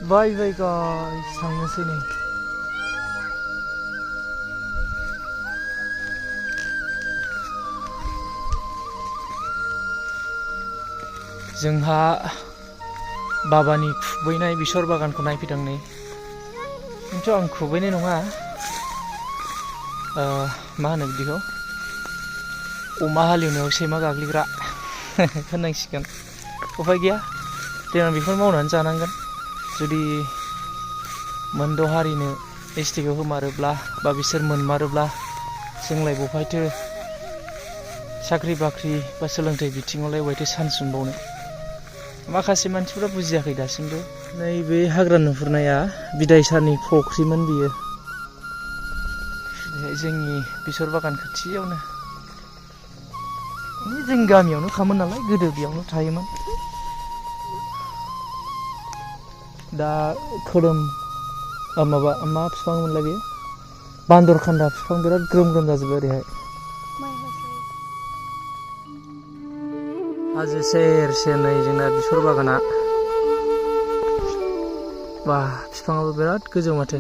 Bye bye guys, थांनोसै नै। जोंहा बाबानि खुबैनाय बेसर बागानखौ नायफैदों नै। खिन्थु आं खुबैनाय नङा, मा होनो बिदिखौ, अमा हालेवनायाव सैमा गाग्लिग्रा होननांसिगोन। उफाय गैया, देनां बेखौनो मावनानै जानांगोन। जुदि मोनद' हारिनो एसटिखौ होमारोब्ला बा बिसोर मोनमारोब्ला जोंलाय बहायथो साख्रि बाख्रि बा सोलोंथाइ बिथिङावलाय बहायथो चान्स मोनबावनो। माखासे मानसिफ्रा बुजियाखै दासिमबो। नैबे हाग्रा नुहुरनाया बिदायसारनि फख्रिमोन बियो। जोंनि बेसर बागान खाथियावनो। जोंनि गामियावनो खामोन नालाय, गोदो बेयावनो थायोमोन। दा खोदोम माबा मा बिफां मोनलाय बेयो, बान्दरखान्दा बिफां बिराद ग्रोम ग्रोम जाजोब्बाय ओरैहाय। हाजो सेर सेर नै जोंना बेसर बागाना। बा बिफाङाबो बिराद गोजौ माथो।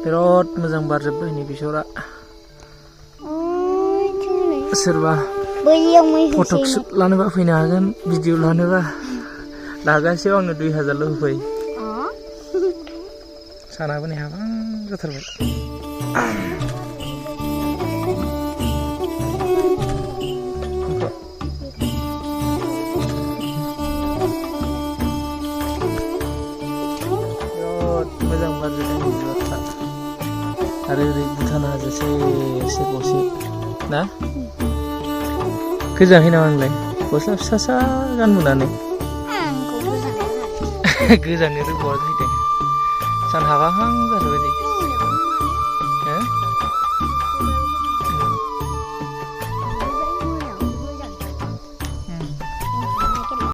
बिराद मोजां बारजोब्बाय नै बेसरा। सोरबा फटक शुट लानोबा फैनो हागोन, भिडिअ लानोबा। लागासेयाव आंनो 2000ल' होफै। सानाबो नै हाबां जाथारबाय। मोजां बारजोबदों बिबारफ्रा। आरो ओरै भुटान हाजो सेर सेरबावसो ना? गोजाङाखै नामा नोंलाय? गस्ला फिसा फिसा गानबोनानै। गोजांनो रोंबावाखै दे। सान हाबहां जाथ'बाय नै।